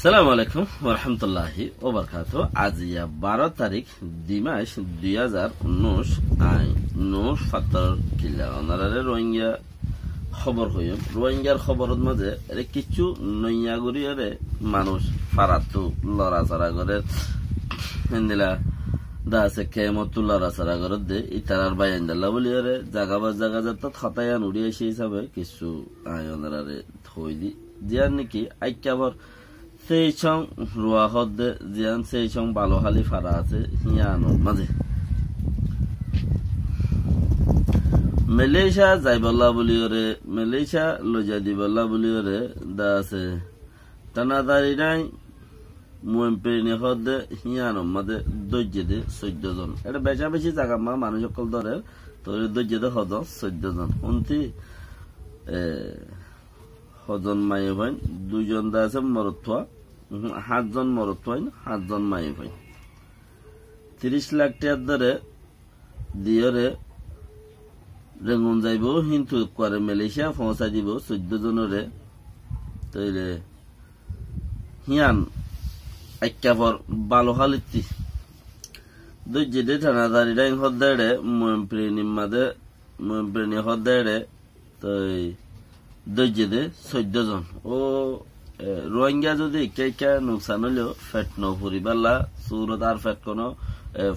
সালামু আলাইকুম ওয়া রাহমাতুল্লাহি ওয়া বারাকাতুহু। আজ 12 তারিখ 2 মাস 2019 আই নোশ ফাতর কিলা অনারে রোহিঙ্গা খবর হইম। রোহিঙ্গার খবরের মাঝে এর কিছু নইয়া গরিয়ারে মানুষ ফারাতু লড়াচড়া করে হেন্দিলা দাসে কেমতু লড়াচড়া করে দে ইতারার বাইন্দাল্লা বলিয়ারে জাগাবাজ জাগা যাত খাতায়ান উড়িয়ে সেই হিসাবে কিছু আই অনারে থই দি জিয়ার নাকি আইকাবর সেই সং রোয়া হদ্দে জিয়ান সেই সং বালোহালি ফারা আছে হিয়ানোর মাঝে মালয়েশিয়া যাইবল্লা বলিওরে মালয়েশিয়া লজা দিবল্লা বলিওরে দা আছে টানাদারি নাই মুএমপিনি হদ্দে হিয়ানোর মাঝে দজ্জেদে 14 জন। এটা বেশা বেশি জায়গা মা মানুষ সকল ধরে তো দজ্জেদে হদ 14 জন শুনতি হজন মায়ে ভাই 2 জন দা আছে মরত্বা 7 জন মরত্বা 7 জন মায়ে ভাই 30 লাখ টাকা ধরে দিয়রে রেঙ্গুন যাইব কিন্তু করে মালয়েশিয়া পৌঁছা দিব 14 জনরে তইলে হিয়ান আইকাবর বালোহালিতি দজ্জেদে থানাদারি ডাইং হদ্দারে মুএমপিনি হদ্দারে তই দজ্জেদে 14 জন। ও রোহিঙ্গা যদি কে নুকসান হলেও ফেট ন ফুরিবাল্লা সুরত আর ফেট কোন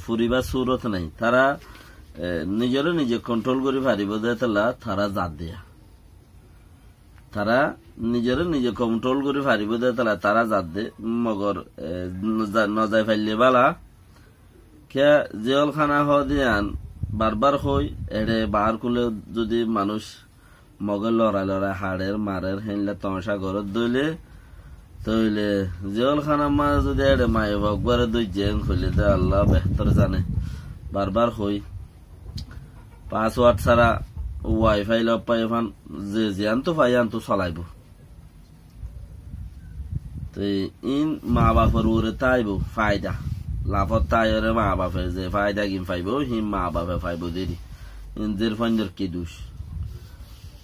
ফুরিবা সুরত নাই। তারা নিজরে নিজে কন্ট্রোল করে পারিব দেতলা তারা জাত দিয়া তারা নিজরে নিজে কন্ট্রোল করে পারিব দেতলা তারা জাত দে মগর নজাই ফাইলে বালা কে জেলখানা হদিয়ান বারবার হই এড়ে বার কুলে যদি মানুষ মগর লড়াই হাড়ের মারের হেনলে তমসা ঘরত দইলে তইলে জেলখানা মা যদি এড়ে মায়ে ভগবারে দুই জেং খুলে দে আল্লাহ বেহতর জানে। বারবার হই পাসওয়ার্ড ছাড়া ওয়াইফাই লব পাই এখন যে জিয়ান তো পাই আন তো চলাইব তো ইন মা বাপের উরে তাইব ফায়দা লাভত তাইরে মা বাপের যে ফায়দা কিন পাইব হিম মা বাপে পাইব দেরি ইন জের ফাইন্ডর কি দুষ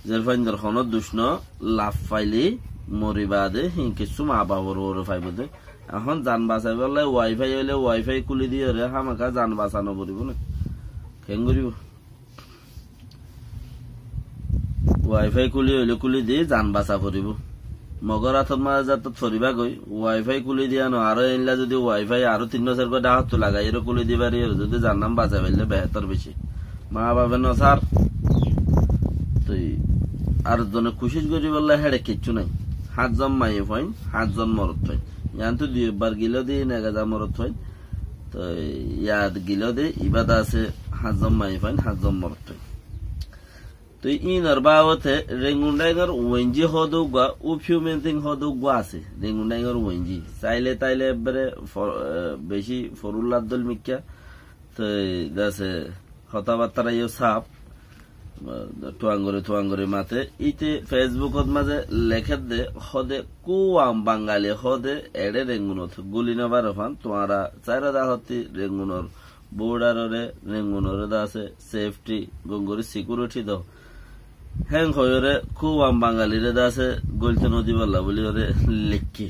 জেরফাইন্ডর খন দুষ্ণ লাভ পাইলি মরিবাদে হিং কিছু মা বাবার ওরে পাইব দে। এখন যান বাঁচাই বললে ওয়াইফাই হইলে ওয়াইফাই খুলি দিয়ে রে হামাকা যান বাঁচানো পড়িব না কেন করিব ওয়াইফাই খুলি হইলে খুলি দিয়ে যান বাঁচা পড়িব মগর হাতত মাঝে যাত ফরিবা গই ওয়াইফাই খুলি দিয়া ন আরো এনলা যদি ওয়াইফাই আরো 3-4 করে ডাহত লাগাই এর খুলি দিবারি যদি যার নাম বাঁচা পাইলে বেহতর বেশি মা বাবা ন স্যার তুই আর জনে খুশি করি বললে হেড়ে কিচ্ছু নাই 7 জন মাইয়ে ফাইন 7 জন মরত ফাইন ইয়ান তো 2 বার গিলো দিয়ে নেগাজা মরত ফাইন তো ইয়াদ গিলো দিয়ে ইবাদা আছে 7 জন মাইয়ে ফাইন 7 জন মরত ফাইন তো ইনার বাবতে রেঙ্গুন্ডাইগর ওয়েঞ্জি হদু গা উফিউমেন্টিং হদু গা আছে রেঙ্গুন্ডাইগর ওয়েঞ্জি চাইলে তাইলে একবারে বেশি ফরুল্লাদল মিক্কা তো দাসে কথাবার্তা ইয়ে সাপ টুয়াঙ্গরে মাতে ইতে ফেসবুকত মাঝে লেখে দে হদে কুয়াম বাঙালি হদে এড়ে রেঙ্গুনত গুলি নবার ফান তোমারা চাইরা দা হতি রেঙ্গুনর বোর্ডারে রেঙ্গুনরে দা আছে সেফটি গঙ্গরি সিকিউরিটি দাও হ্যাং হয়রে কুয়াম বাঙালিরে দা আছে গলতে নদী বললা বলি ওরে লেখকে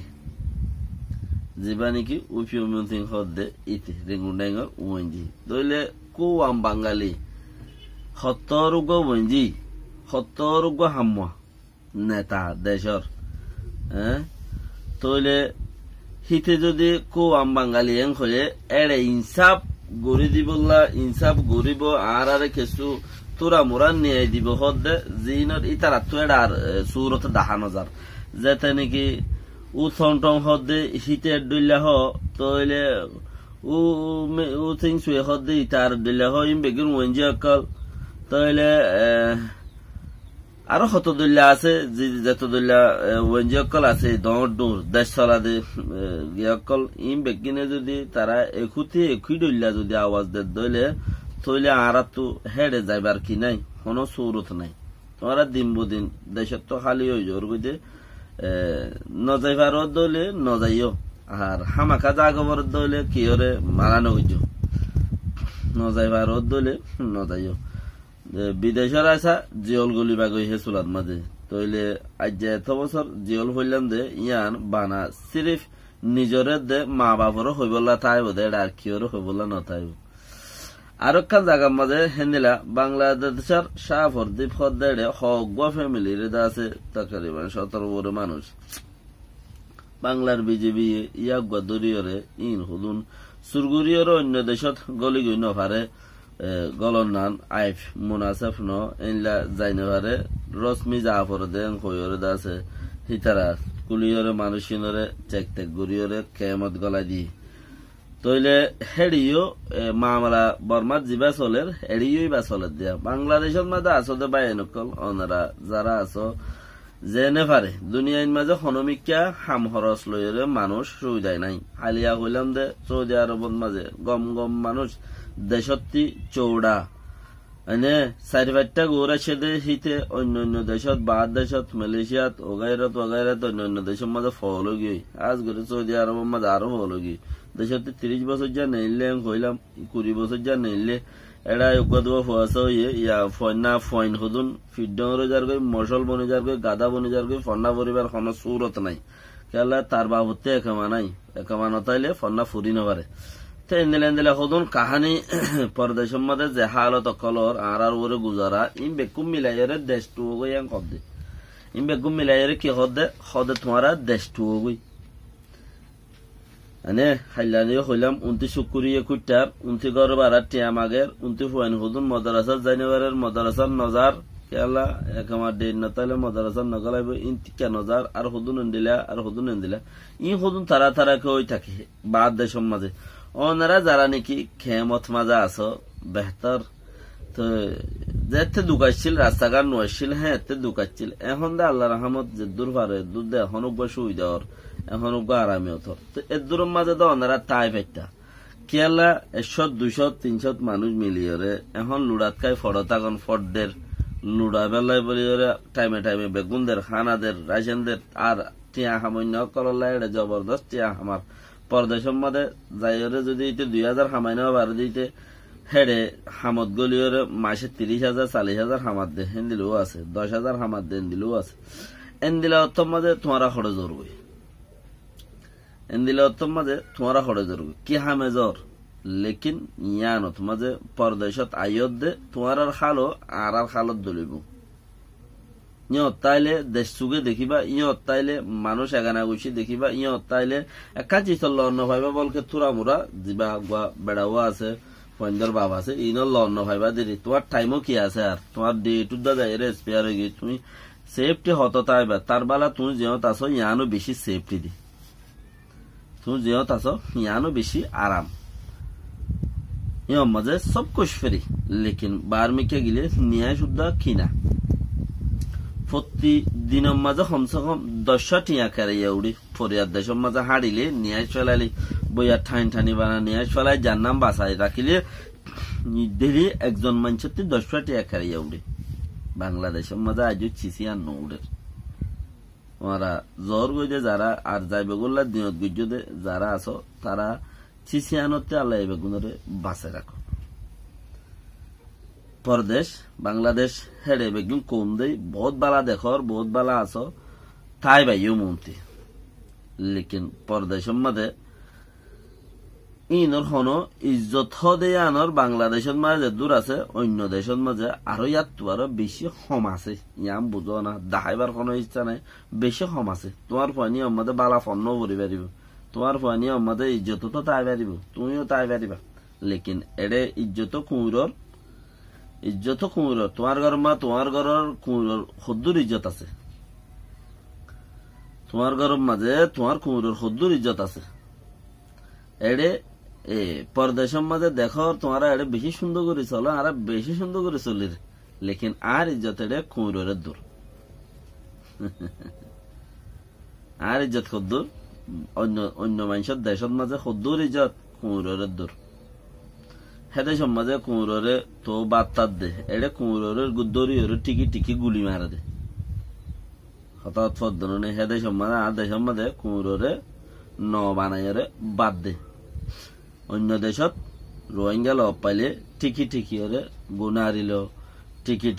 জিবা নাকি উফিউমিং হদে ইতে রেঙ্গুন্ডাইঙ্গর ওয়েঞ্জি দইলে কুয়াম বাঙালি সত্তরোগ বঞ্জি সত্তরোগ হামুয়া নেতা দেশর তইলে হিতে যদি কুয়াম বাঙালি এং হলে এড়ে ইনসাফ গড়ি দিবল্লা ইনসাফ গড়িব আর কিছু তোরা মোরা নিয়ে দিব হদে জিনত ইতারা তো এড়ার সুরত দেখানো যার যেতে নাকি উ থং হদে হিতে ডইলা হ তইলে উ থিং সুয়ে হদে ইতার ডইলা হ ইম বেগুন ওয়েঞ্জি অকল তাইলে আরো কত দল্লা আছে যত দল্লা ওয়েঞ্জি অকল আছে দৌড় দেশ চলা দে অকল ইম বেগিনে যদি তারা একই দল্লা যদি আওয়াজ দে দইলে তইলে আর তো হেডে যাইবার কি নাই কোনো সুরত নাই তোমরা দিন বদিন দেশের তো খালি হয়ে যাওয়ার বুঝে নজাইবার দইলে নজাইও আর হামাকা জাগবর দইলে কি হরে মারানো হইজ নজাইবার দইলে নজাইও বিদেশের আসা জিয়ল গলি বাগই হে চুলার মাঝে তইলে আজ এত বছর জিয়ল হইলাম দে ইয়ান বানা সিরিফ নিজরে দে মা বাপরও হইবলা তাইব দে আর কিওরও হইবলা নতাইব আর একখান জায়গার মাঝে হেন্দিলা বাংলাদেশের শাহফরদ্বীপ হদ্দেড়ে হগ্য ফ্যামিলির আছে তাকরিবান 17 বড় মানুষ বাংলার বিজেপি ইয়াক দরিয়রে ইন হুদুন সুরগুরিয়র অন্য দেশত গলি গই নভারে গলন নান আইফ মুনাসেফ ন এনলা যাইনে পারে রশ্মি জাফর দেন কইরে দাসে হিতারা কুলিয়রে মানুষিনরে চেক টেক গুরিয়রে কেমত গলা দি তইলে হেডিও মামলা বর্মার জিবা চলের হেডিওই বা চলে দিয়া বাংলাদেশের মাঝে আসতে বাই নকল ওনারা যারা আছো জেনে পারে দুনিয়ার মাঝে হনমিকা হাম হরস লইরে মানুষ সুবিধাই নাই হালিয়া কইলাম দে সৌদি আরবের মাঝে গম গম মানুষ দেশত্তি চৌড়া এনে 4-5টা গোরা সেদে হিতে অন্য অন্য দেশত বাদ দেশত মালয়েশিয়াত ওগাইরাত অন্য দেশের মাঝে ফল গিয়ে আজ করে সৌদি আরবের মাঝে আরো ফল গিয়ে দেশতে 30 বছর যা নেইলে কইলাম 20 বছর যা নেইলে এরা উগদুয়া ফুয়াসা হইয়ে ইয়া ফয়না ফয়ন হুদুন ফিডরে যার গই মশল বনে যার গই গাদা বনে যার গই ফন্না পরিবার কোনো সুরত নাই কেলা তার বাবুতে একামা নাই একামা নতাইলে ফন্না ফুরি নবারে তো এন্দেলে হুদুন কাহানি পরদেশের মধ্যে যে হালত কলর আর ওরে গুজারা ইন বেকুম মিলাইরে দেশ টু গই আং কদে ইন বেকুম মিলাইরে কি হদে তোমারা দেশ টু গই আনে হাইলানিও হইলাম 29 শুক্রিয়ে কুটার 29 গর বারাত টিয়ামাগের 29 ফুয়ান হুদুন মাদ্রাসা জানুয়ারের মাদ্রাসার নজার কেলা একমার দেন নতালে মাদ্রাসার নগলাইব ইনতিকা নজার আর হুদুন এন্দিলা ই হুদুন তারা কই থাকে বাদ দেশের মাঝে ওনারা যারা নাকি খেমত মাজা আছো বেহতর তো যেতে দুকাইছিল রাস্তাঘাট নয়ছিল হ্যাঁ এতে দুকাইছিল এখন দে আল্লাহ রহমত যে দূর পারে দূর দে এখন সুবিধা এখন আরামে হতো তো এর দূরের মাঝে তো ওনারা তাই ফেরতা কেলা 100 200 300 মানুষ মিলিয়ে এখন লুড়াত খাই ফড়তাগন ফটদের লুড়া বেলায় বলি টাইমে বেগুনদের খানাদের রাইসেনদের আর টিয়া সামান্য করলা এটা জবরদস্ত টিয়া আমার পরদেশের মধ্যে যাইরে যদি 2000 হামাই নেওয়া বারো দিতে হেডে হামদ গলিয়রে মাসে 30,000 40,000 হামাদ দে হেন দিলেও আছে 10,000 হামাদ দেন দিলেও আছে এন দিলে অর্থর মাঝে তোমারা খড়ে জরুরি এন্দিলে অর্থর মাঝে তোমারা খড়ে জরুরি কি হামে জ্বর লেকিন ইয়ানত মাঝে পরদেশত আইয়ত দে তোমার খালো আর খালত দলিব ইয়ত তাইলে দেশ চুগে দেখিবা ইয়ত তাইলে মানুষ এগানা গুছি দেখিবা ইয়ত তাইলে একা চিতল লন্ন ভাইবা বলকে থুরা মুরা জিবা বেড়াও আছে পয়েন্টার বাপ আছে ইনর লন্ন ভাইবা দেরি তোমার টাইমও কি আছে আর তোমার ডে টু দা যায় স্পেয়ার হয়ে গিয়ে তুমি সেফটি হতো তাইবা তার বেলা তুমি যেহত আসো ইয়ানো বেশি সেফটি দি তুমি যেহত আসো ইয়ানো বেশি আরাম ইয়ম মাঝে সব কুছ ফ্রি লেকিন বার্মিকে গিলে নিয়ে শুদ্ধা কিনা প্রতিদিনের মাঝে কমসে কম 10 টিয়া কারাইয়া উড়ি ফরিয়ার দেশের মাঝে হাড়িলে নিয়ে ফেলালি বইয়া ঠানি বানা নিয়ে ফেলাই যার নাম বাসায় রাখিলে ডেলি একজন মানুষের 10 টিয়া কারাইয়া উড়ি বাংলাদেশের মাঝে আজ চিসিয়ান নৌড়ের ওরা জ্বর গইতে যারা আর যাইবে গোল্লা দিনত গুজতে যারা আছো তারা চিসিয়ানতে আল্লাহ বেগুনরে বাঁচে রাখো পরদেশ বাংলাদেশ হেডে বেগুন কম দেই বহুত বালা দেখর বহুত বালা আছো তাই বাইও মন্তি লেকিন পরদেশের মধ্যে ইনর হনো ইজ্জত হদে আনর বাংলাদেশের মাঝে দূর আছে অন্য দেশের মাঝে আরো ইয়াত আরো বেশি কম আছে ইয়াম বুঝো না দেখাইবার কোনো ইচ্ছা নাই বেশি কম আছে তোমার ফানি আমাদের বালা ফন্ন করি পারিব তোমার ফানি আমাদের ইজ্জত তো তাই পারিব তুমিও তাই পারিবা লেকিন এডে ইজ্জত কুঁড়র তোমার ঘর মা তোমার ঘরের কুঁড়র সদ্দুর ইজ্জত আছে তোমার ঘরের মাঝে তোমার কুঁড়র সদ্দুর ইজ্জত আছে এডে পরদেশের মাঝে দেখো তোমারা এডে বেশি সুন্দর করে চলো আর বেশি সুন্দর করে চলির লেকিন আর ইজ্জত এডে কুঁড়রের দূর আর ইজ্জত সদ্দুর অন্য মানুষের দেশের মাঝে সদ্দুর ইজ্জত কুঁড়রের দূর হেদেশের মাঝে কুঁড়রে তো বাত্তার দে এডে কুঁড়রের গুদ্দরি টিকি গুলি মারা দে হঠাৎ ফদ্দনে হেদেশের মাঝে আর দেশের মাঝে কুঁড়রে ন বানাইরে বাদ দে অন্য দেশত রোহিঙ্গা লব পাইলে টিকি ওরে গুনারিল টিকি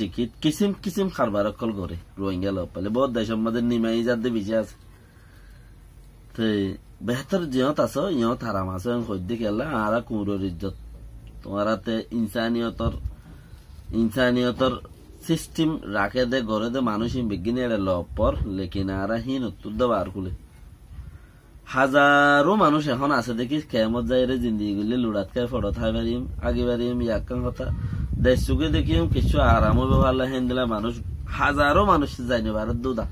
কিসিম খারবার অকল করে রোহিঙ্গা লব পাইলে বহুত দেশের মধ্যে নিমাই যাতে বেশি আছে বেহতর জিয়ত আছো ইয়ত হারাম আছো সদ্যি খেলা আরা কুঁড়োর ইজ্জত তোমারাতে ইনসানিয়তর সিস্টেম রাখে দে গড়ে দে মানুষ বিজ্ঞানী এটা লপর লেকিন আরা হীন উত্তর দেবা আর খুলে হাজারো মানুষ এখন আছে দেখি কেমত যাই রে জিন্দিগি গুলি লুড়াত খাই ফটো থাই পারিম আগে পারিম ইয়াকান কথা দেশ চুকে দেখিম কিছু আরামও ব্যবহার হেন দিলা মানুষ হাজারো মানুষ যাইনি ভারত দুদা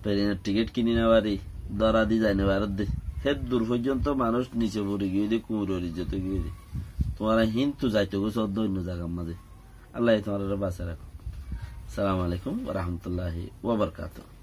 প্লেনের টিকিট কিনি না পারি দরা দি যাইনি ভারত দে হে দূর পর্যন্ত মানুষ নিচে পড়ে গিয়ে দি কুঁড়োর ইজ্জত গিয়ে দি তোমার হিন্দু যাইতে গো সদ্য অন্য জায়গার মাঝে আল্লাহ তোমার বাঁচা রাখো। আসসালামু আলাইকুম ওয়া রাহমাতুল্লাহি ওয়া বারাকাতুহু।